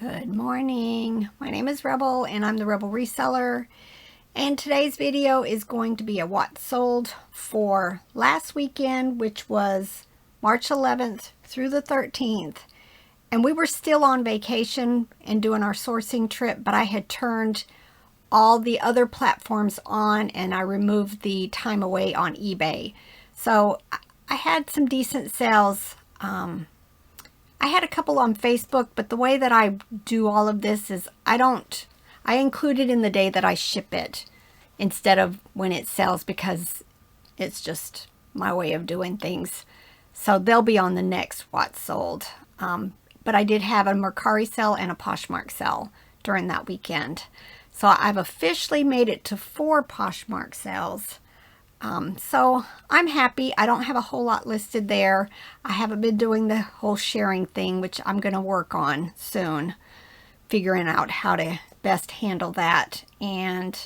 Good morning. My name is Rebel and I'm the Rebel Reseller. And today's video is going to be a what sold for last weekend, which was March 11th through the 13th. And we were still on vacation and doing our sourcing trip, but I had turned all the other platforms on and I removed the time away on eBay. So I had some decent sales. I had a couple on Facebook, but the way that I do all of this is I include it in the day that I ship it instead of when it sells, because it's just my way of doing things. So they'll be on the next what sold. But I did have a Mercari sale and a Poshmark sale during that weekend. So I've officially made it to 4 Poshmark sales. So I'm happy. I don't have a whole lot listed there. I haven't been doing the whole sharing thing, which I'm going to work on soon, figuring out how to best handle that. And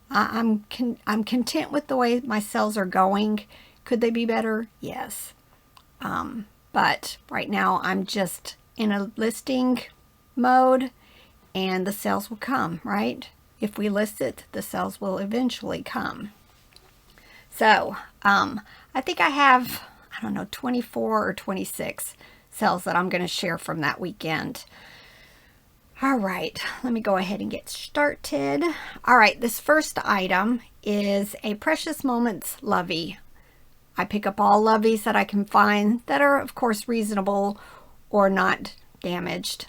I'm content with the way my sales are going. Could they be better? Yes. But right now I'm just in a listing mode and the sales will come, right? If we list it, the sales will eventually come. So, I think I have, 24 or 26 sales that I'm going to share from that weekend. All right, let me go ahead and get started. All right, this first item is a Precious Moments Lovey. I pick up all loveys that I can find that are, of course, reasonable or not damaged.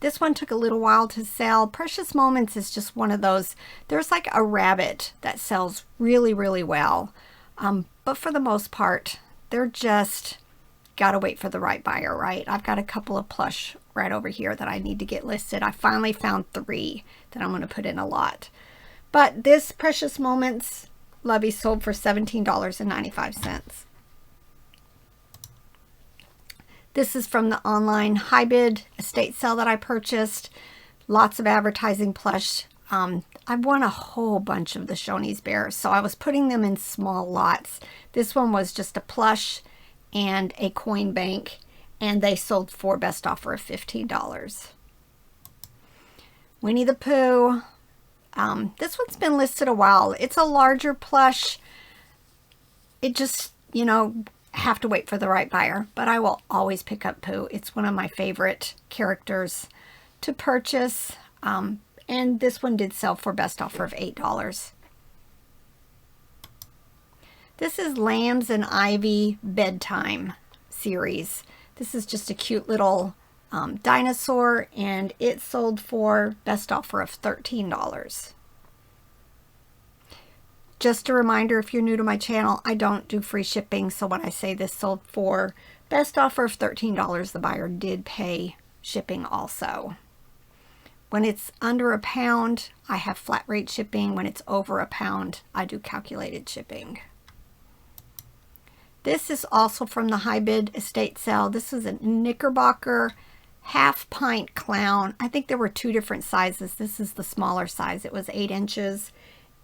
This one took a little while to sell. Precious Moments is just one of those. There's like a rabbit that sells really, really well. But for the most part, they're just gotta wait for the right buyer, right? I've got a couple of plush right over here that I need to get listed. I finally found 3 that I'm going to put in a lot. But this Precious Moments Lovey sold for $17.95. This is from the online hybrid estate sale that I purchased. Lots of advertising plush. I won a whole bunch of the Shoney's bears, so I was putting them in small lots. This one was just a plush and a coin bank, and they sold for best offer of $15. Winnie the Pooh. This one's been listed a while. It's a larger plush. It just, have to wait for the right buyer, but I will always pick up Pooh. It's one of my favorite characters to purchase, and this one did sell for best offer of $8. This is Lambs and Ivy Bedtime series. This is just a cute little dinosaur, and it sold for best offer of $13. Just a reminder, if you're new to my channel, I don't do free shipping, so when I say this sold for best offer of $13, the buyer did pay shipping also. When it's under a pound, I have flat rate shipping. When it's over a pound, I do calculated shipping. This is also from the hybrid estate sale. This is a Knickerbocker half pint clown. I think there were 2 different sizes. This is the smaller size. It was 8 inches.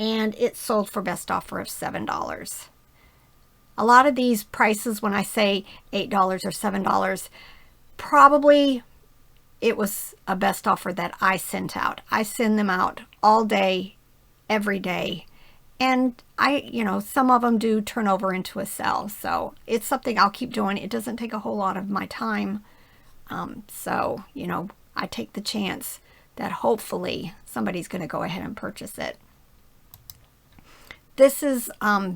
And it sold for best offer of $7. A lot of these prices, when I say $8 or $7, probably it was a best offer that I sent out. I send them out all day, every day. And some of them do turn over into a sale. So it's something I'll keep doing. It doesn't take a whole lot of my time. So, I take the chance that hopefully somebody's going to go ahead and purchase it. This is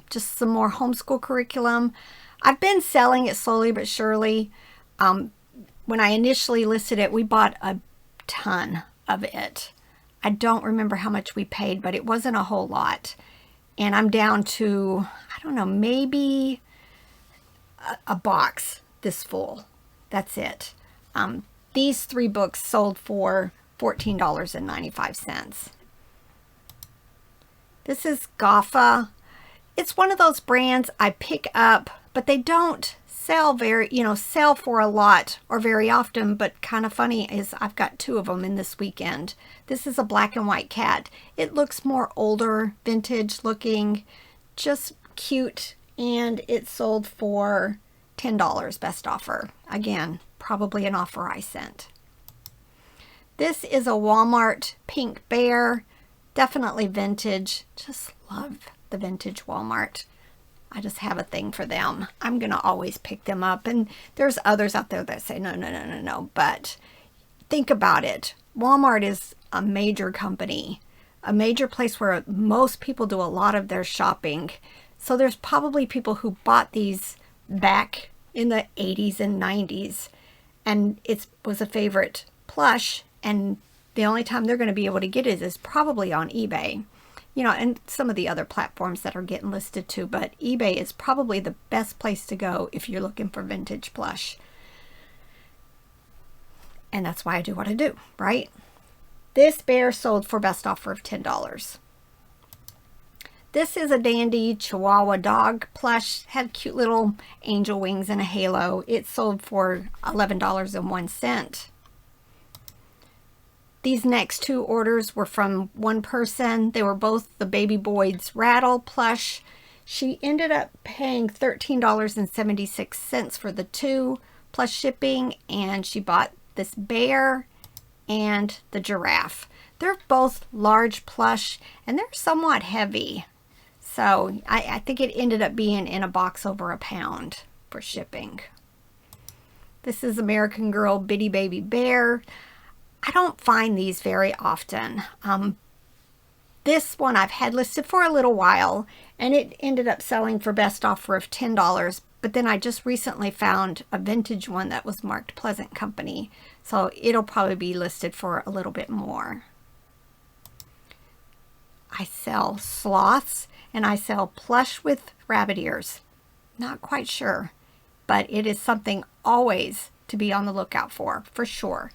just some more homeschool curriculum. I've been selling it slowly but surely. When I initially listed it, we bought a ton of it. I don't remember how much we paid, but it wasn't a whole lot. And I'm down to, maybe a box this full. That's it. These 3 books sold for $14.95. This is Goffa. It's one of those brands I pick up, but they don't sell sell for a lot or very often. But kind of funny is I've got 2 of them in this weekend. This is a black and white cat. It looks more older, vintage looking, just cute, and it sold for $10 best offer. Again, probably an offer I sent. This is a Walmart pink bear. Definitely vintage. Just love the vintage Walmart. I just have a thing for them. I'm going to always pick them up. And there's others out there that say, no, no, no, no, no. But think about it. Walmart is a major company, a major place where most people do a lot of their shopping. So there's probably people who bought these back in the 80s and 90s. And it was a favorite plush. And the only time they're going to be able to get it is probably on eBay. You know, and some of the other platforms that are getting listed too, but eBay is probably the best place to go if you're looking for vintage plush. And that's why I do what I do, right? This bear sold for best offer of $10. This is a dandy Chihuahua dog plush, had cute little angel wings and a halo. It sold for $11.01. These next two orders were from one person. They were both the Baby Boyd's Rattle plush. She ended up paying $13.76 for the two plus shipping, and she bought this bear and the giraffe. They're both large plush and they're somewhat heavy. So I think it ended up being in a box over a pound for shipping. This is American Girl Bitty Baby Bear. I don't find these very often. This one I've had listed for a little while, and it ended up selling for best offer of $10, but then I just recently found a vintage one that was marked Pleasant Company, so it'll probably be listed for a little bit more. I sell sloths, and I sell plush with rabbit ears. Not quite sure, but it is something always to be on the lookout for sure.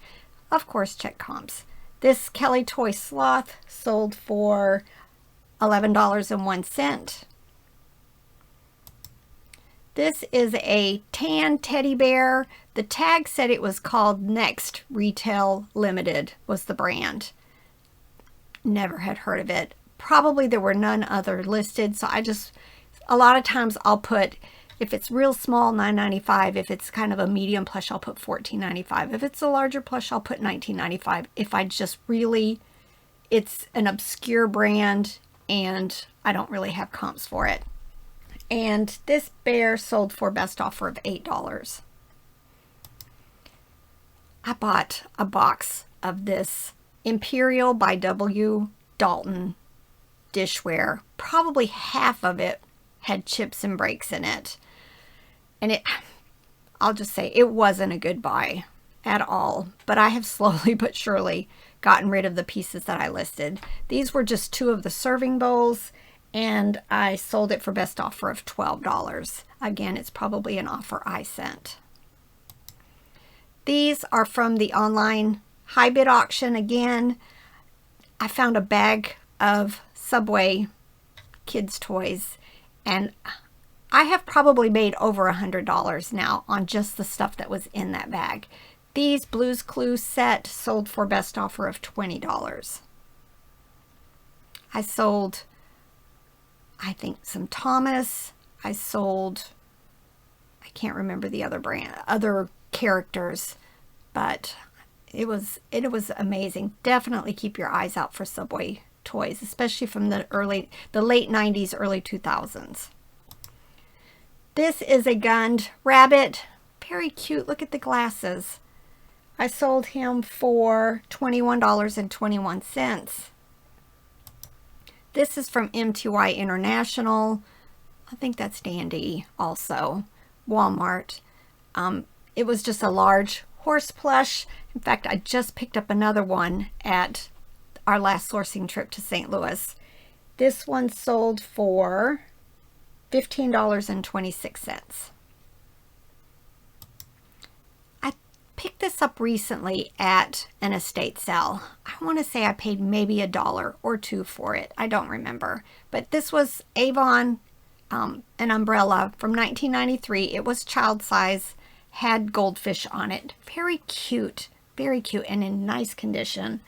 Of course, check comps. This Kelly Toy Sloth sold for $11.01. This is a tan teddy bear. The tag said it was called Next Retail Limited was the brand. Never had heard of it. Probably there were none other listed, so a lot of times I'll put, if it's real small, $9.95. If it's kind of a medium plush, I'll put $14.95. If it's a larger plush, I'll put $19.95. If I just really, it's an obscure brand and I don't really have comps for it. And this bear sold for best offer of $8. I bought a box of this Imperial by W. Dalton dishware. Probably half of it had chips and breaks in it. And I'll just say it wasn't a good buy at all. But I have slowly but surely gotten rid of the pieces that I listed. These were just two of the serving bowls, and I sold it for best offer of $12. Again, it's probably an offer I sent. These are from the online high bid auction. Again, I found a bag of Subway kids toys, and I have probably made over $100 now on just the stuff that was in that bag. These Blue's Clues set sold for best offer of $20. I sold, I think, some Thomas. I sold, I can't remember the other brand, other characters, but it was amazing. Definitely keep your eyes out for Subway toys, especially from the late 90s, early 2000s. This is a gunned rabbit. Very cute. Look at the glasses. I sold him for $21.21. This is from MTY International. I think that's dandy also. Walmart. It was just a large horse plush. In fact, I just picked up another one at our last sourcing trip to St. Louis. This one sold for $15.26. I picked this up recently at an estate sale. I want to say I paid maybe $1 or $2 for it. I don't remember. But this was Avon, an umbrella from 1993. It was child size, had goldfish on it. Very cute and in nice condition.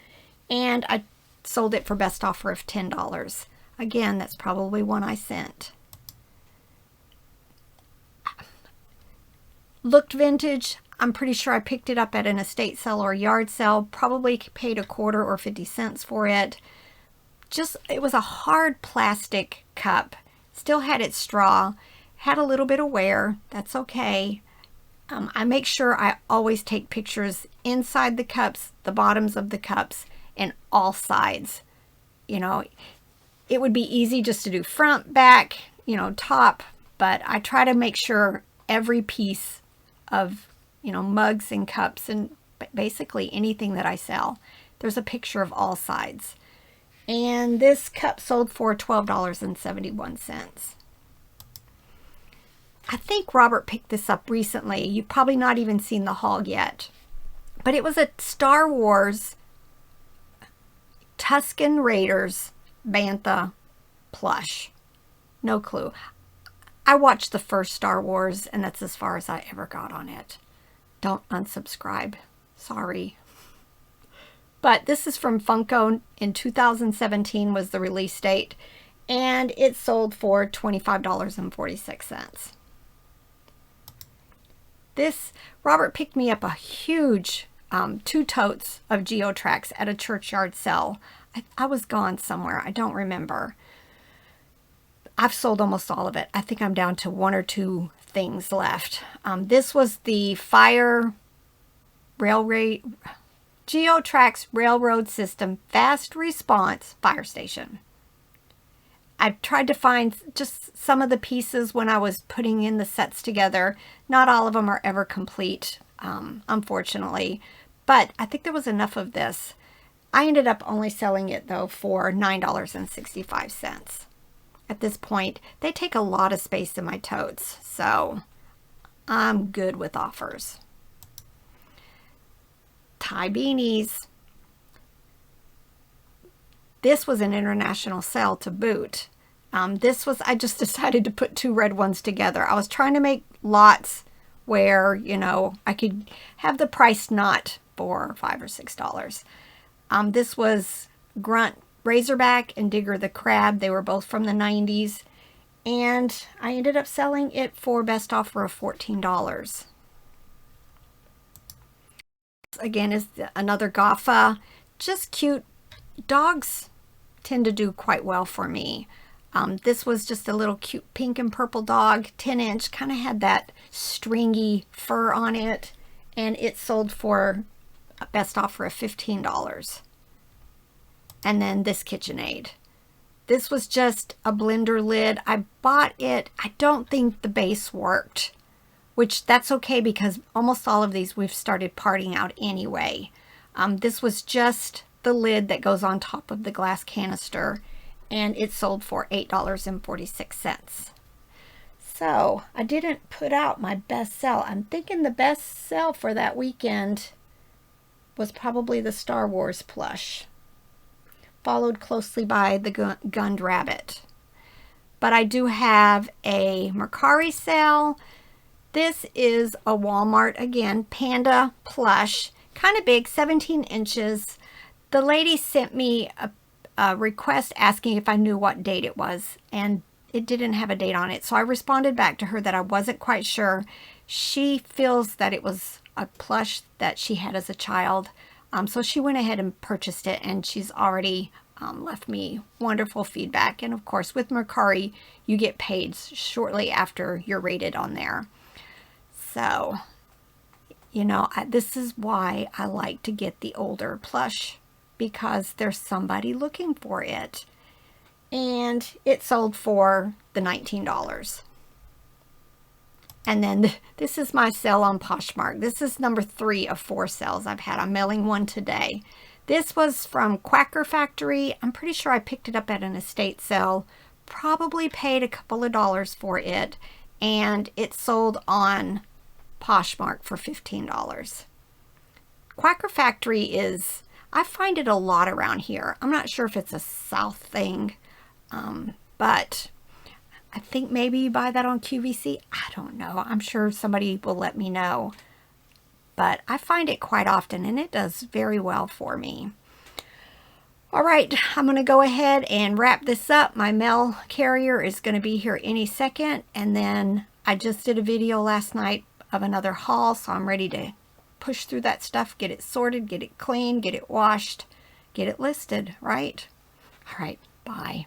And I sold it for best offer of $10. Again, that's probably one I sent. Looked vintage. I'm pretty sure I picked it up at an estate sale or a yard sale. Probably paid a quarter or 50 cents for it. It was a hard plastic cup. Still had its straw. Had a little bit of wear. That's okay. I make sure I always take pictures inside the cups, the bottoms of the cups, and all sides. You know, it would be easy just to do front, back, you know, top, but I try to make sure every piece of, you know, mugs and cups and basically anything that I sell, there's a picture of all sides. And this cup sold for $12.71. I think Robert picked this up recently. You've probably not even seen the haul yet. But it was a Star Wars Tusken Raiders Bantha plush. No clue. I watched the first Star Wars, and that's as far as I ever got on it. Don't unsubscribe. Sorry. But this is from Funko. In 2017 was the release date, and it sold for $25.46. Robert picked me up a huge 2 totes of Geotrax at a churchyard sale. I was gone somewhere. I don't remember. I've sold almost all of it. I think I'm down to 1 or 2 things left. This was the Geotrax Railroad System Fast Response Fire Station. I tried to find just some of the pieces when I was putting in the sets together. Not all of them are ever complete, unfortunately. But I think there was enough of this. I ended up only selling it, though, for $9.65. At this point, they take a lot of space in my totes, so I'm good with offers. Tie beanies. This was an international sale to boot. I just decided to put 2 red ones together. I was trying to make lots where, you know, I could have the price not for $5 or $6. This was Grunt Razorback and Digger the Crab. They were both from the 90s. And I ended up selling it for best offer of $14. Again, is another Gaffa. Just cute. Dogs tend to do quite well for me. This was just a little cute pink and purple dog, 10-inch, kind of had that stringy fur on it, and it sold for a best offer of $15. And then this KitchenAid. This was just a blender lid. I bought it. I don't think the base worked, which that's okay because almost all of these we've started parting out anyway. This was just the lid that goes on top of the glass canister, and it sold for $8.46. So I didn't put out my best sell. I'm thinking the best sell for that weekend was probably the Star Wars plush, followed closely by the Gunned Rabbit. But I do have a Mercari sale. This is a Walmart, again, Panda plush, kind of big, 17 inches. The lady sent me a request asking if I knew what date it was, and it didn't have a date on it. So I responded back to her that I wasn't quite sure. She feels that it was a plush that she had as a child. So she went ahead and purchased it, and she's already left me wonderful feedback. And of course, with Mercari, you get paid shortly after you're rated on there. So, you know, this is why I like to get the older plush, because there's somebody looking for it. And it sold for the $19. And then this is my sale on Poshmark. This is number 3 of 4 sales I've had. I'm mailing one today. This was from Quacker Factory. I'm pretty sure I picked it up at an estate sale. Probably paid a couple of dollars for it. And it sold on Poshmark for $15. Quacker Factory is, I find it a lot around here. I'm not sure if it's a South thing, but I think maybe you buy that on QVC. I don't know. I'm sure somebody will let me know. But I find it quite often, and it does very well for me. All right, I'm going to go ahead and wrap this up. My mail carrier is going to be here any second. And then I just did a video last night of another haul, so I'm ready to push through that stuff, get it sorted, get it clean, get it washed, get it listed, right? All right, bye.